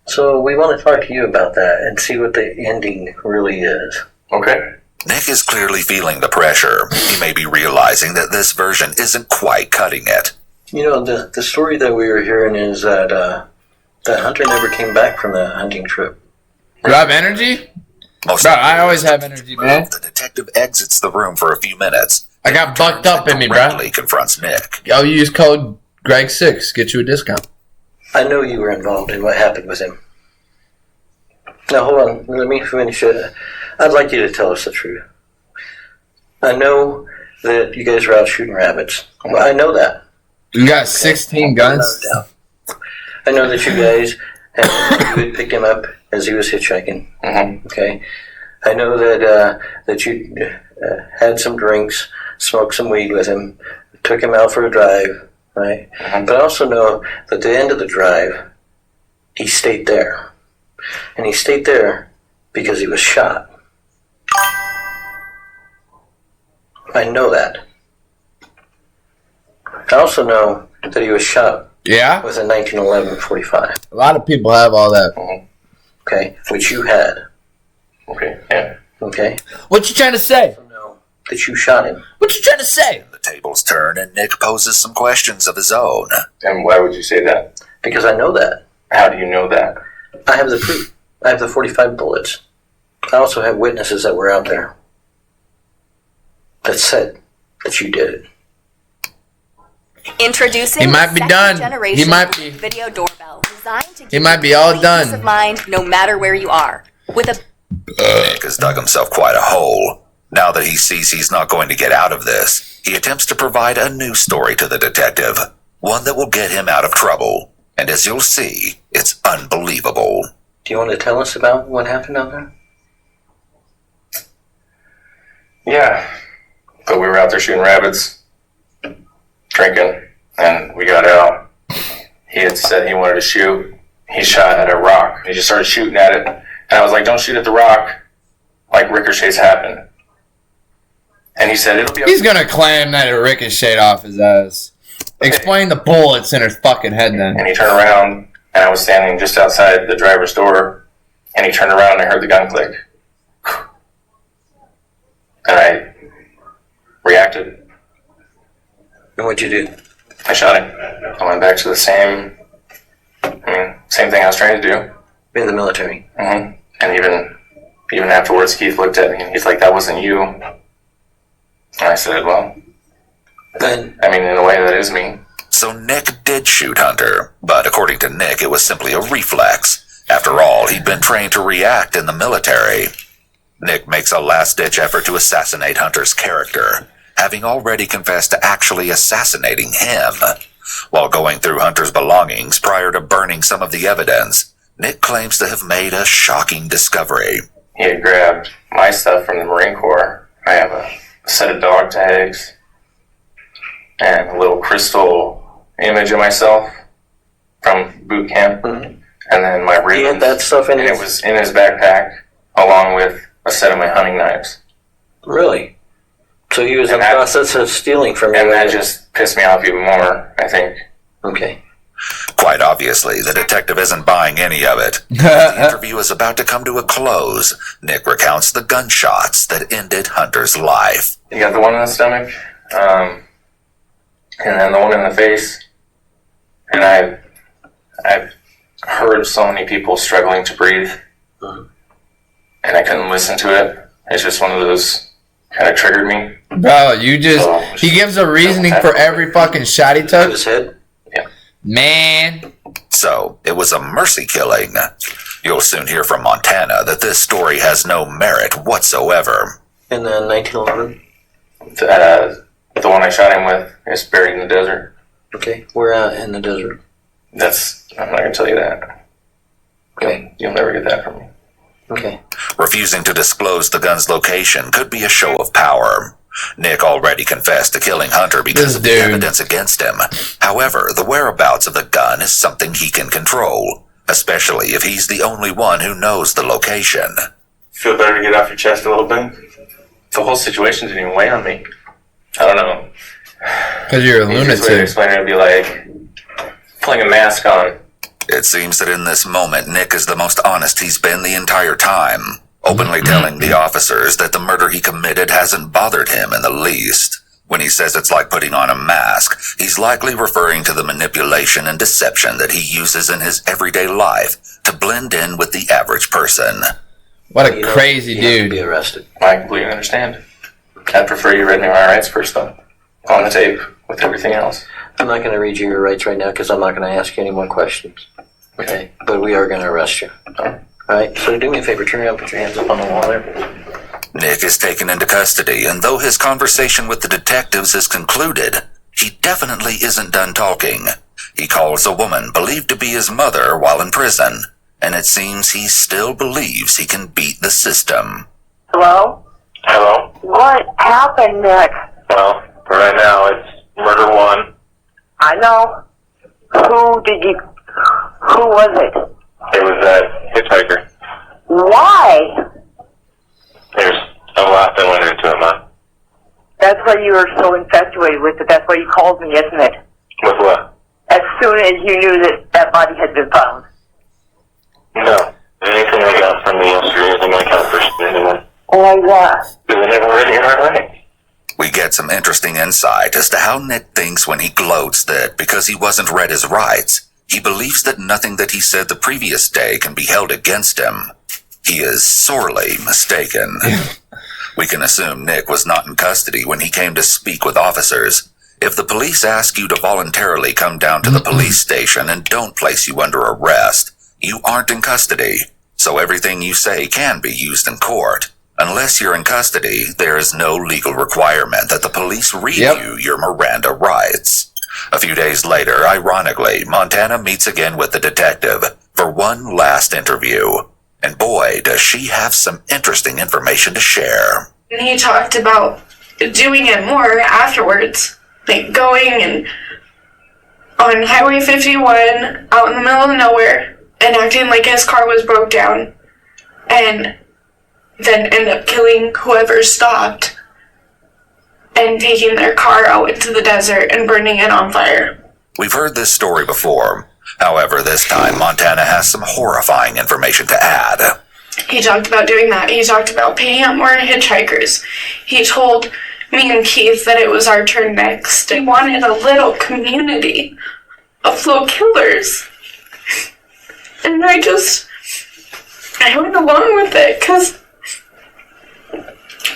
So we want to talk to you about that and see what the ending really is. Okay. Nick is clearly feeling the pressure. He may be realizing that this version isn't quite cutting it. You know, the story that we were hearing is that that Hunter never came back from that hunting trip. Do I have energy? Bro, I always have energy, man. The detective exits the room for a few minutes. I got bucked up in me, bro. Confronts Nick. Yo, use code Greg6, get you a discount. I know you were involved in what happened with him. Now, hold on. Let me finish it. I'd like you to tell us the truth. I know that you guys were out shooting rabbits. Well, I know that. You got 16 guns? No doubt. I know that you guys you had picked him up as he was hitchhiking. Mm-hmm. Okay. I know that you had some drinks, smoked some weed with him, took him out for a drive, right? Mm-hmm. But I also know that at the end of the drive, he stayed there. And he stayed there because he was shot. I know that. I also know that he was shot with a 1911 45. A lot of people have all that. Mm-hmm. Okay, which you had. Okay, yeah. Okay. What you trying to say? That you shot him. What you trying to say? The tables turn and Nick poses some questions of his own. And why would you say that? Because I know that. How do you know that? I have the proof. I have the 45 bullets. I also have witnesses that were out there that said that you did it. Introducing he might be done. He might be video doorbell designed to give he might be all done. Peace of mind, no matter where you are. With a Nick has dug himself quite a hole. Now that he sees he's not going to get out of this, he attempts to provide a new story to the detective, one that will get him out of trouble. And as you'll see, it's unbelievable. Do you want to tell us about what happened out there? Yeah. But we were out there shooting rabbits, drinking, and we got out. He had said he wanted to shoot. He shot at a rock. He just started shooting at it. And I was like, don't shoot at the rock. Like ricochets happen. And he said, it'll be okay. He's gonna claim that it ricocheted off his ass. Explain the bullets in his fucking head then. And he turned around, and I was standing just outside the driver's door, and he turned around, and I heard the gun click. And I reacted. And what'd you do? I shot him. I went back to the same thing I was trying to do. In the military. Mm-hmm. And even afterwards, Keith looked at me, and he's like, that wasn't you. And I said, well, in a way, that is me. So Nick did shoot Hunter, but according to Nick, it was simply a reflex. After all, he'd been trained to react in the military. Nick makes a last-ditch effort to assassinate Hunter's character, having already confessed to actually assassinating him. While going through Hunter's belongings prior to burning some of the evidence, Nick claims to have made a shocking discovery. He had grabbed my stuff from the Marine Corps. I have a set of dog tags and a little crystal image of myself from boot camp. Mm-hmm. And then my ribbons. He had that stuff in it was in his backpack, along with a set of my hunting knives. Really? So he was in the process of stealing from you. And that just pissed me off even more, I think. Okay. Quite obviously, the detective isn't buying any of it. The interview is about to come to a close. Nick recounts the gunshots that ended Hunter's life. You got the one in the stomach, and then the one in the face. And I've heard so many people struggling to breathe, and I couldn't listen to it. It's just one of those kind of triggered me. Bro, he gives a reasoning for every fucking shot he took. His head? Yeah. Man. So, it was a mercy killing. You'll soon hear from Montana that this story has no merit whatsoever. In the 1911? The one I shot him with is buried in the desert. Okay, where in the desert? I'm not going to tell you that. Okay. You'll never get that from me. Okay. Refusing to disclose the gun's location could be a show of power. Nick already confessed to killing Hunter because of the evidence against him. However, the whereabouts of the gun is something he can control, especially if he's the only one who knows the location. Feel better to get off your chest a little bit? The whole situation didn't even weigh on me. I don't know. Because you're a lunatic. Way to explain it would be like putting a mask on. It seems that in this moment, Nick is the most honest he's been the entire time, openly telling the officers that the murder he committed hasn't bothered him in the least. When he says it's like putting on a mask, he's likely referring to the manipulation and deception that he uses in his everyday life to blend in with the average person. What a crazy dude. Be arrested. I completely understand. I'd prefer you read me my rights first, though. On the tape, with everything else. I'm not going to read you your rights right now because I'm not going to ask you any more questions. Okay? But we are going to arrest you. Alright? So do me a favor, turn around, put your hands up on the wall there. Nick is taken into custody, and though his conversation with the detectives is concluded, he definitely isn't done talking. He calls a woman believed to be his mother while in prison, and it seems he still believes he can beat the system. Hello? Hello? What happened, Nick? Well, right now it's murder one. I know. Who was it? It was that hitchhiker. Why? There's a lot that went into it, man. That's why you were so infatuated with it. That's why you called me, isn't it? With what? As soon as you knew that body had been found. No. Anything I got from me yesterday isn't my conversation anymore. Oh my God. Is it never really in our right? We get some interesting insight as to how Nick thinks when he gloats that because he wasn't read his rights, he believes that nothing that he said the previous day can be held against him. He is sorely mistaken. We can assume Nick was not in custody when he came to speak with officers. If the police ask you to voluntarily come down to the police station and don't place you under arrest, you aren't in custody, so everything you say can be used in court. Unless you're in custody, there is no legal requirement that the police review your Miranda rights. A few days later, ironically, Montana meets again with the detective for one last interview. And boy, does she have some interesting information to share. And he talked about doing it more afterwards. Like going and on Highway 51 out in the middle of nowhere and acting like his car was broke down. And then end up killing whoever stopped and taking their car out into the desert and burning it on fire. We've heard this story before. However, this time Montana has some horrifying information to add. He talked about doing that. He talked about paying up more hitchhikers. He told me and Keith that it was our turn next. He wanted a little community of little killers. And I went along with it because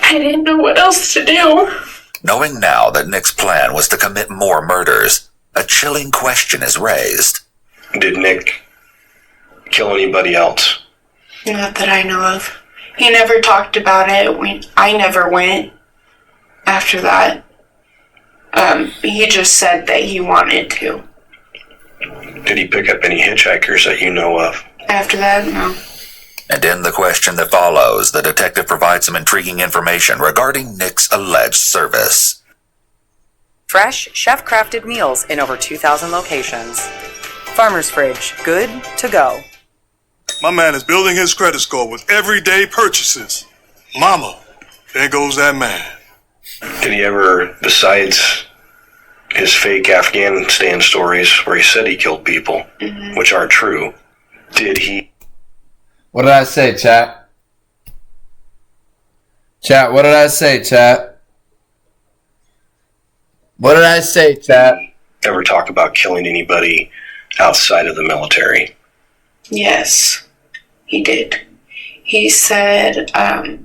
I didn't know what else to do. Knowing now that Nick's plan was to commit more murders, a chilling question is raised. Did Nick kill anybody else? Not that I know of. He never talked about it. I never went after that. He just said that he wanted to. Did he pick up any hitchhikers that you know of? After that, no. And in the question that follows, the detective provides some intriguing information regarding Nick's alleged service. Fresh, chef-crafted meals in over 2,000 locations. Farmer's Fridge, good to go. My man is building his credit score with everyday purchases. Mama, there goes that man. Did he ever, besides his fake Afghanistan stories where he said he killed people, which aren't true, did he... What did I say, chat? Chat, what did I say, chat? What did I say, chat? Ever talk about killing anybody outside of the military? Yes, he did. He said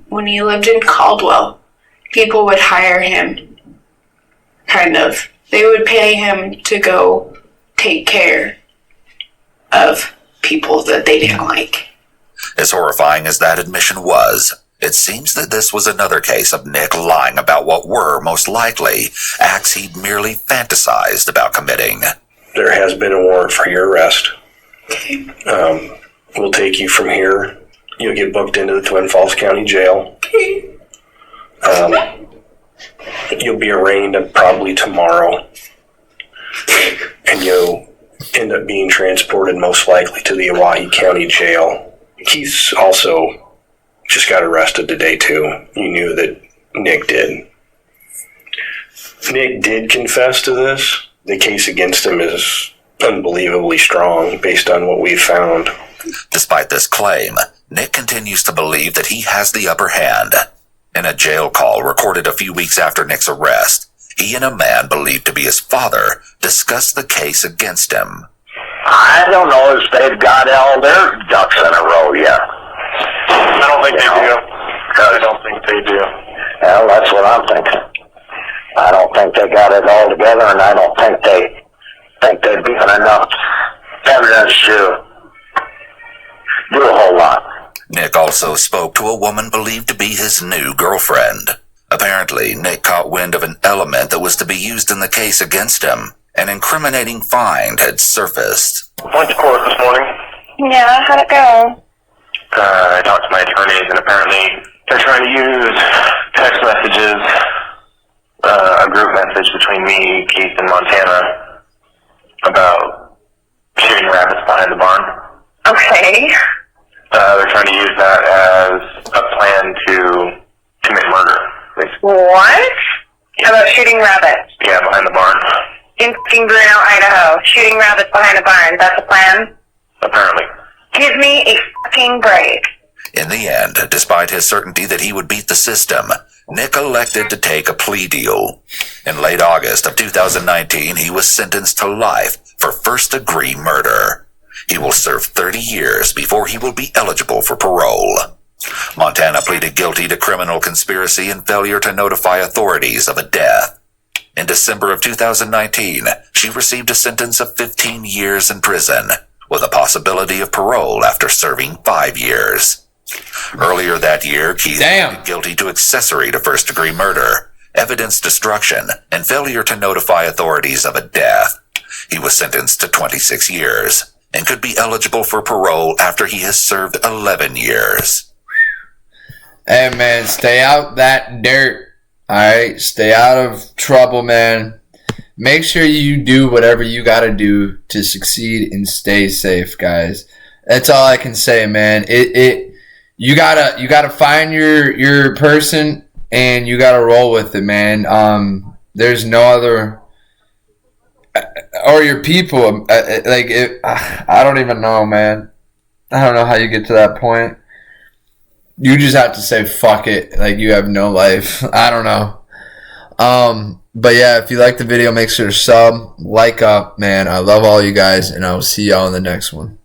when he lived in Caldwell, people would hire him, kind of. They would pay him to go take care of people that they didn't like. As horrifying as that admission was, it seems that this was another case of Nick lying about what were, most likely, acts he'd merely fantasized about committing. There has been a warrant for your arrest. Okay. We'll take you from here. You'll get booked into the Twin Falls County Jail. Okay. You'll be arraigned probably tomorrow. And you'll end up being transported most likely to the Owyhee County Jail. Keith's also just got arrested today too. You knew that Nick did. Nick did confess to this. The case against him is unbelievably strong based on what we've found. Despite this claim, Nick continues to believe that he has the upper hand. In a jail call recorded a few weeks after Nick's arrest, he and a man believed to be his father discussed the case against him. I don't know if they've got all their ducks in a row yet. I don't think they do. I don't think they do. Well, that's what I'm thinking. I don't think they got it all together, and I don't think they've given enough evidence to do a whole lot. Nick also spoke to a woman believed to be his new girlfriend. Apparently, Nick caught wind of an element that was to be used in the case against him. An incriminating find had surfaced. Went to court this morning. Yeah, how'd it go? I talked to my attorneys, and apparently they're trying to use text messages, a group message between me, Keith, and Montana about shooting rabbits behind the barn. Okay. They're trying to use that as a plan to commit murder. What? About shooting rabbits? Yeah, behind the barn. In Bruno, Idaho. Shooting rabbits behind a barn. That's the plan? Apparently. Give me a fucking break. In the end, despite his certainty that he would beat the system, Nick elected to take a plea deal. In late August of 2019, he was sentenced to life for first-degree murder. He will serve 30 years before he will be eligible for parole. Montana pleaded guilty to criminal conspiracy and failure to notify authorities of a death. In December of 2019, she received a sentence of 15 years in prison, with a possibility of parole after serving 5 years. Earlier that year, Keith pleaded guilty to accessory to first-degree murder, evidence destruction, and failure to notify authorities of a death. He was sentenced to 26 years and could be eligible for parole after he has served 11 years. Hey, man, stay out that dirt. All right? Stay out of trouble, man. Make sure you do whatever you got to do to succeed and stay safe, guys. That's all I can say, man. You gotta find your person and you gotta roll with it, man. There's no other, or your people. I don't even know, man. I don't know how you get to that point. You just have to say fuck it. Like, you have no life. I don't know. But yeah, if you like the video, make sure to sub, like up, man. I love all you guys, and I will see y'all in the next one.